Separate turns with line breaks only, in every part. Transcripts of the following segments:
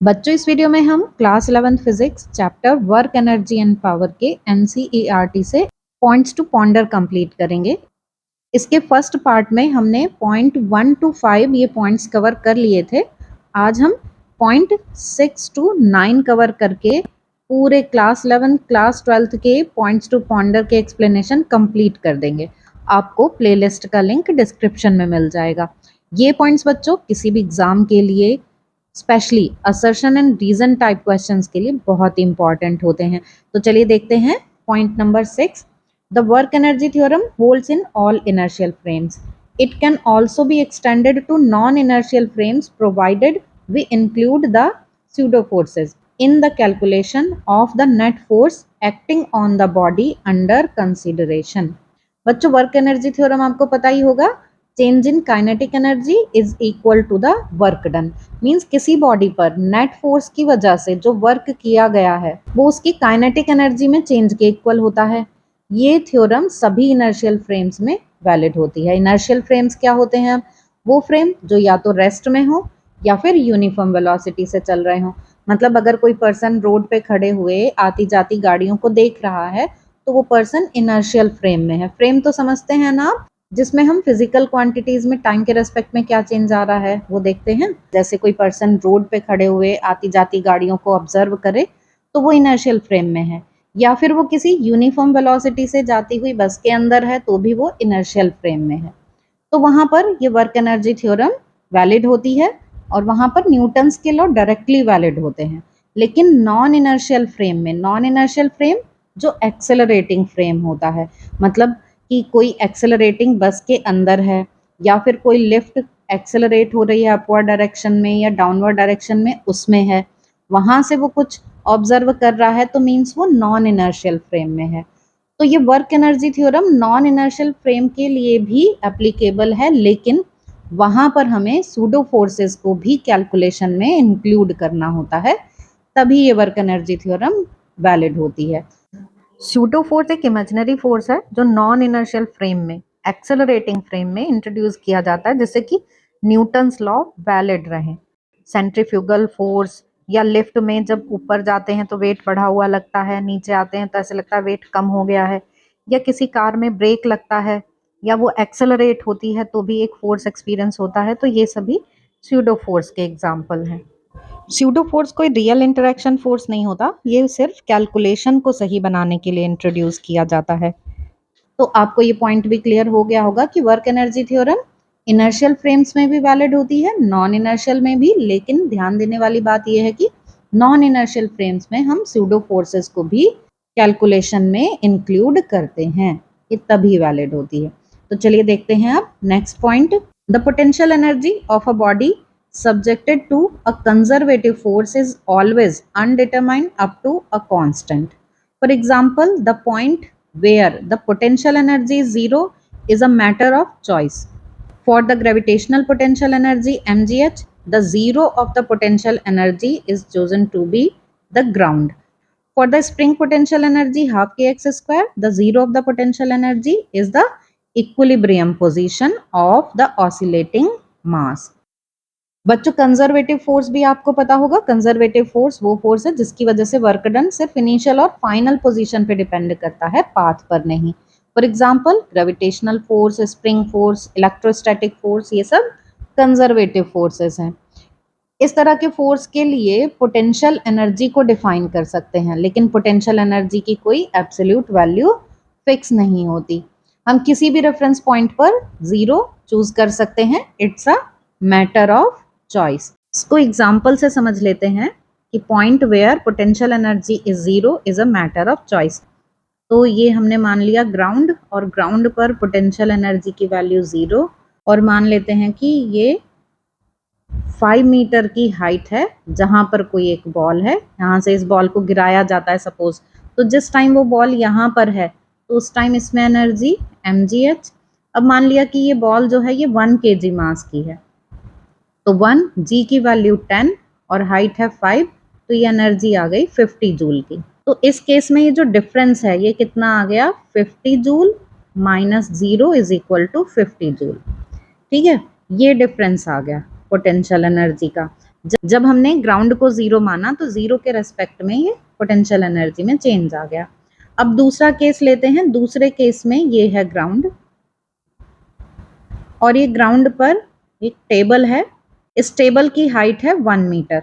बच्चों, इस वीडियो में हम class 11 physics chapter work energy and power के एनसीईआरटी से पॉइंट्स टू पॉन्डर कंप्लीट करेंगे। इसके फर्स्ट पार्ट में हमने पॉइंट 1 टू 5 ये पॉइंट्स कवर कर लिए थे। आज हम पॉइंट 6 टू 9 कवर करके पूरे क्लास 11 क्लास 12 के पॉइंट्स टू पॉन्डर के एक्सप्लेनेशन कंप्लीट कर देंगे। आपको प्लेलिस्ट का लिंक डिस्क्रिप्शन में मिल जाएगा। ये पॉइंट्स बच्चों किसी भी एग्जाम के लिए specially assertion and reason type questions के लिए बहुत ही इंपॉर्टेंट होते हैं। तो चलिए देखते हैं point number 6। The work energy theorem holds in all inertial frames. It can also be extended to non-inertial frames provided we include the pseudo forces in the calculation of the net force acting on the body under consideration। बच्चों, work energy theorem आपको पता ही होगा। Change in kinetic energy is equal to the work done. Means किसी body पर net force की वजह से जो वर्क किया गया है वो उसकी काइनेटिक एनर्जी में चेंज के इक्वल होता है। ये थ्योरम सभी इनर्शियल फ्रेम्स में वैलिड होती है। इनर्शियल फ्रेम्स क्या होते हैं? वो फ्रेम जो या तो रेस्ट में हो या फिर यूनिफॉर्म वेलोसिटी से चल रहे हो। मतलब अगर कोई पर्सन रोड पे खड़े हुए आती जाती गाड़ियों को देख रहा है तो वो पर्सन इनर्शियल फ्रेम में है। फ्रेम तो समझते हैं ना आप, जिसमें हम फिजिकल क्वांटिटीज में टाइम के रेस्पेक्ट में क्या चेंज आ रहा है वो देखते हैं। जैसे कोई पर्सन रोड पे खड़े हुए आती जाती गाड़ियों को ऑब्जर्व करे तो वो इनर्शियल फ्रेम में है, या फिर वो किसी यूनिफॉर्म वेलोसिटी से जाती हुई बस के अंदर है तो भी वो इनर्शियल फ्रेम में है। तो वहां पर ये वर्क एनर्जी थ्योरम वैलिड होती है और वहां पर न्यूटन्स के लॉ डायरेक्टली वैलिड होते हैं। लेकिन नॉन इनर्शियल फ्रेम में, नॉन इनर्शियल फ्रेम जो एक्सेलरेटिंग फ्रेम होता है, मतलब कि कोई एक्सेलरेटिंग बस के अंदर है या फिर कोई लिफ्ट एक्सेलरेट हो रही है अपवर्ड डायरेक्शन में या डाउनवर्ड डायरेक्शन में, उसमें है, वहां से वो कुछ ऑब्जर्व कर रहा है तो मीन्स वो नॉन इनर्शियल फ्रेम में है। तो ये work energy theorem non inertial frame के लिए भी एप्लीकेबल है, लेकिन वहां पर हमें सूडो फोर्सेस को भी कैलकुलेशन में इंक्लूड करना होता है, तभी ये वर्क एनर्जी थ्योरम वैलिड होती है। सूडो फोर्स एक इमेजिनरी फोर्स है जो नॉन इनर्शियल फ्रेम में, एक्सेलरेटिंग फ्रेम में इंट्रोड्यूस किया जाता है जिससे कि न्यूटन्स लॉ वैलिड रहे। सेंट्रीफ्यूगल फोर्स या लिफ्ट में जब ऊपर जाते हैं तो वेट बढ़ा हुआ लगता है, नीचे आते हैं तो ऐसे लगता है वेट कम हो गया है, या किसी कार में ब्रेक लगता है या वो एक्सेलरेट होती है तो भी एक फोर्स एक्सपीरियंस होता है। तो ये सभी स्यूडो फोर्स के एग्जाम्पल हैं। स्यूडो फोर्स कोई रियल इंटरेक्शन फोर्स नहीं होता, ये सिर्फ कैलकुलेशन को सही बनाने के लिए इंट्रोड्यूस किया जाता है। तो आपको ये पॉइंट भी क्लियर हो गया होगा कि work energy theorem inertial frames में भी वैलिड होती है, नॉन इनर्शियल में भी। लेकिन ध्यान देने वाली बात यह है कि नॉन इनर्शियल फ्रेम्स में हम स्यूडो फोर्सेस को भी कैलकुलेशन में इंक्लूड करते हैं, ये तभी वैलिड होती है। तो चलिए देखते हैं अब next point. The potential energy of a body subjected to a conservative force is always undetermined up to a constant. For example, the point where the potential energy is zero is a matter of choice. For the gravitational potential energy mgh, the zero of the potential energy is chosen to be the ground. For the spring potential energy half kx square, the zero of the potential energy is the equilibrium position of the oscillating mass. बच्चों, conservative force भी आपको पता होगा। Conservative force वो force है जिसकी वजह से वर्क डन सिर्फ इनिशियल और फाइनल पोजीशन पे डिपेंड करता है, पाथ पर नहीं। For example, gravitational force, spring force, electrostatic force, ये सब कंजर्वेटिव फोर्सेस हैं। इस तरह के फोर्स के लिए पोटेंशियल एनर्जी को डिफाइन कर सकते हैं, लेकिन पोटेंशियल एनर्जी की कोई एब्सोल्यूट वैल्यू फिक्स नहीं होती। हम किसी भी रेफरेंस पॉइंट पर जीरो चूज कर सकते हैं, it's a matter of choice. इसको एग्जाम्पल से समझ लेते हैं कि point where potential energy is zero is a matter of choice. तो ये हमने मान लिया ग्राउंड, और ग्राउंड पर पोटेंशियल एनर्जी की वैल्यू जीरो, और मान लेते हैं कि ये 5 मीटर की हाइट है जहां पर कोई एक बॉल है, यहाँ से इस बॉल को गिराया जाता है सपोज। तो जिस टाइम वो बॉल यहाँ पर है तो उस टाइम इसमें एनर्जी mgh। अब मान लिया कि ये बॉल जो है ये 1 kg मास की है, तो 1 g की वैल्यू 10 और हाइट है 5, तो ये एनर्जी आ गई 50 जूल की। तो इस केस में ये जो डिफरेंस है ये कितना आ गया, 50 joule minus 0 is equal to 50 joule. ठीक है, ये डिफरेंस आ गया पोटेंशियल एनर्जी का। जब हमने ग्राउंड को 0 माना तो 0 के रेस्पेक्ट में ये पोटेंशियल एनर्जी में चेंज आ गया। अब दूसरा केस लेते हैं। दूसरे केस में ये है ग्राउंड और ये ग्राउंड पर एक टेबल है। इस टेबल की हाइट है 1 मीटर।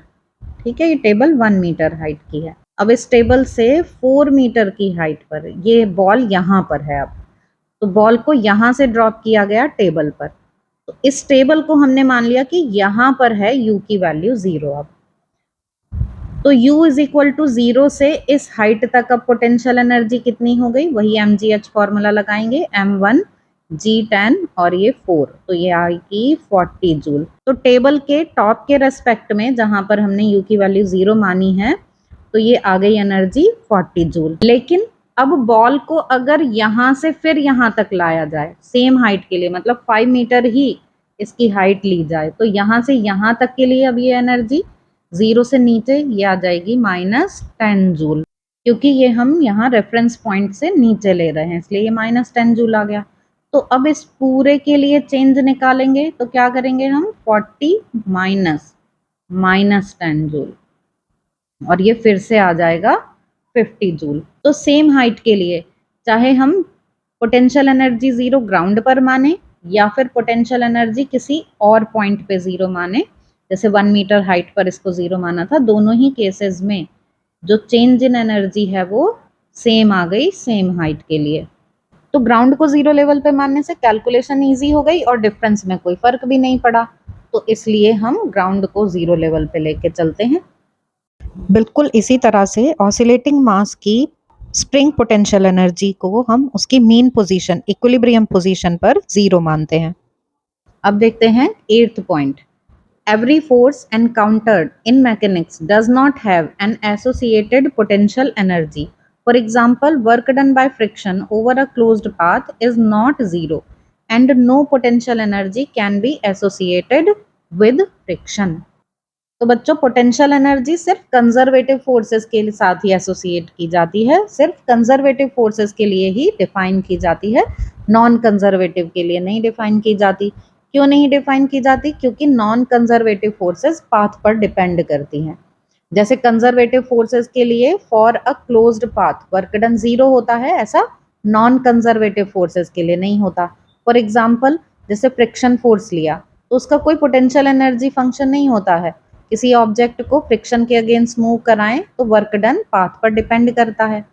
ठीक है, ये टेबल 1 मीटर हाइट की है। अब इस टेबल से 4 मीटर की हाइट पर ये बॉल यहाँ पर है। अब तो बॉल को यहाँ से ड्रॉप किया गया टेबल पर। तो इस टेबल को हमने मान लिया कि यहाँ पर है u की वैल्यू 0। अब तो u इज इक्वल टू 0 से इस हाइट तक अब पोटेंशियल एनर्जी कितनी हो गई, वही mgh फॉर्मूला लगाएंगे, m1 g10 और ये 4, तो ये आएगी 40 जूल। तो टेबल के टॉप के रेस्पेक्ट में जहां पर हमने u की वैल्यू 0 मानी है तो ये आ गई एनर्जी 40 जूल। लेकिन अब बॉल को अगर यहाँ से फिर यहाँ तक लाया जाए सेम हाइट के लिए, मतलब 5 मीटर ही इसकी हाइट ली जाए, तो यहाँ से यहाँ तक के लिए अब ये एनर्जी 0 से नीचे ये आ जाएगी -10 जूल, क्योंकि ये हम यहाँ रेफरेंस पॉइंट से नीचे ले रहे हैं इसलिए ये -10 जूल आ गया। तो अब इस पूरे के लिए चेंज निकालेंगे तो क्या करेंगे हम, 40 माइनस 10 जूल और ये फिर से आ जाएगा 50 जूल। तो सेम हाइट के लिए चाहे हम पोटेंशियल एनर्जी 0 ग्राउंड पर माने या फिर पोटेंशियल एनर्जी किसी और पॉइंट पे 0 माने, जैसे 1 मीटर हाइट पर इसको 0 माना था, दोनों ही केसेस में जो चेंज इन एनर्जी है वो सेम आ गई सेम हाइट के लिए। तो ग्राउंड को 0 लेवल पे मानने से कैलकुलेशन इजी हो गई और डिफरेंस में कोई फर्क भी नहीं पड़ा, तो इसलिए हम ग्राउंड को 0 लेवल पे लेके चलते हैं। बिल्कुल इसी तरह से ऑसिलेटिंग मास की स्प्रिंग पोटेंशियल एनर्जी को हम उसकी मीन पोजीशन, इक्विलिब्रियम पोजीशन पर 0 मानते हैं। अब देखते हैं 8th point. Every force encountered in mechanics does not have an associated potential energy. For example, work done by friction over a closed path is not zero, and no potential energy can be associated with friction. तो बच्चों potential energy सिर्फ conservative forces के साथ ही associate की जाती है, सिर्फ conservative forces के लिए ही डिफाइन की जाती है, नॉन कंजर्वेटिव के लिए नहीं डिफाइन की जाती। क्यों नहीं डिफाइन की जाती, क्योंकि नॉन कंजर्वेटिव फोर्सेस पाथ पर डिपेंड करती हैं। जैसे कंजर्वेटिव फोर्सेस के लिए for a closed path work done 0 होता है, ऐसा नॉन कंजर्वेटिव फोर्सेस के लिए नहीं होता। फॉर एग्जाम्पल जैसे फ्रिक्शन फोर्स लिया तो उसका कोई पोटेंशियल एनर्जी फंक्शन नहीं होता है। किसी ऑब्जेक्ट को फ्रिक्शन के अगेंस्ट मूव कराएं तो वर्क डन पाथ पर डिपेंड करता है,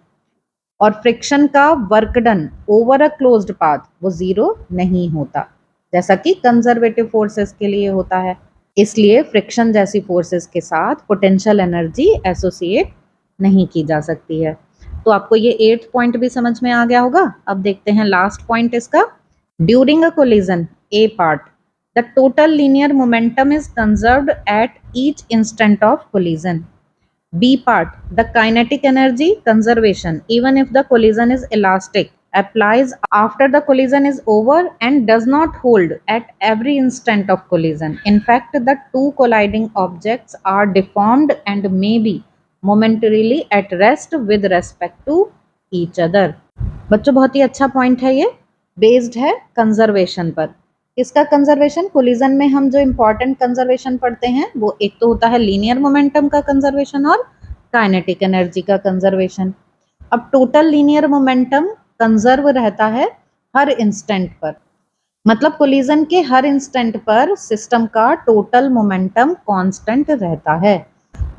और फ्रिक्शन का work done over a closed path वो 0 नहीं होता, जैसा कि कंजर्वेटिव फोर्सेस के लिए होता है। इसलिए फ्रिक्शन जैसी फोर्सेस के साथ पोटेंशियल एनर्जी एसोसिएट नहीं की जा सकती है। तो आपको ये 8th पॉइंट भी समझ में आ गया होगा। अब देखते हैं लास्ट पॉइंट इसका। During a collision, A part, the total linear momentum is conserved at each instant of collision. B part, the kinetic energy conservation, even if the collision is elastic, applies after the collision is over and does not hold at every instant of collision. In fact, the two colliding objects are deformed and may be momentarily at rest with respect to each other. बच्चों बहुत ही अच्छा point है ये, based है conservation पर। इसका conservation, collision में हम जो इम्पोर्टेंट कंजर्वेशन पढ़ते हैं वो एक तो होता है लीनियर मोमेंटम का कंजर्वेशन और काइनेटिक एनर्जी का कंजर्वेशन। अब टोटल लीनियर मोमेंटम कंजर्व रहता है हर इंस्टेंट पर, मतलब कोलिजन के हर इंस्टेंट पर सिस्टम का टोटल मोमेंटम कांस्टेंट रहता है।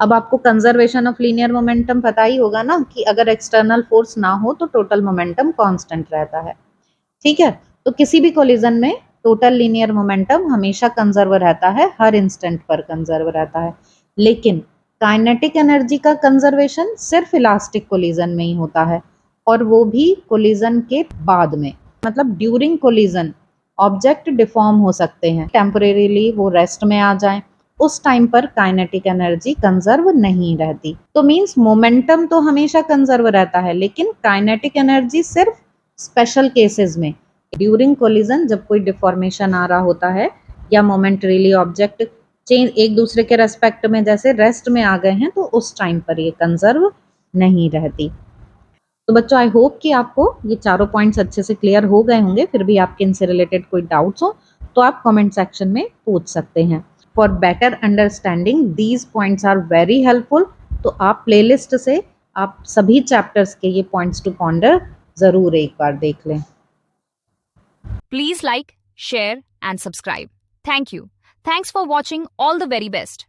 अब आपको कंजर्वेशन ऑफ लीनियर मोमेंटम पता ही होगा ना, कि अगर एक्सटर्नल फोर्स ना हो तो टोटल मोमेंटम कांस्टेंट रहता है। ठीक है, तो किसी भी कोलिजन में टोटल लीनियर मोमेंटम हमेशा कंजर्व रहता है, हर इंस्टेंट पर कंजर्व रहता है। लेकिन काइनेटिक एनर्जी का कंजर्वेशन सिर्फ इलास्टिक कोलिजन में ही होता है, और वो भी कोलिजन के बाद में, मतलब ड्यूरिंग कोलिजन ऑब्जेक्ट डिफॉर्म हो सकते हैं, टेम्परेरीली वो रेस्ट में आ जाएं, उस टाइम पर काइनेटिक एनर्जी कंजर्व नहीं रहती। तो मींस मोमेंटम तो हमेशा कंजर्व रहता है, लेकिन काइनेटिक एनर्जी सिर्फ स्पेशल केसेस में, ड्यूरिंग कोलिजन जब कोई डिफॉर्मेशन आ रहा होता है या मोमेंटरीली ऑब्जेक्ट चेंज एक दूसरे के रेस्पेक्ट में जैसे रेस्ट में आ गए हैं, तो उस टाइम पर ये कंजर्व नहीं रहती। तो बच्चों आई होप कि आपको ये चारों पॉइंट्स अच्छे से क्लियर हो गए होंगे। फिर भी आपके इनसे रिलेटेड कोई डाउट्स हो तो आप कमेंट सेक्शन में पूछ सकते हैं। For better understanding these points are very helpful. तो आप प्लेलिस्ट से आप सभी चैप्टर्स के ये पॉइंट्स टू पॉन्डर जरूर एक बार देख लें।
Please like, share, and subscribe. Thank you. Thanks for watching. All the very best.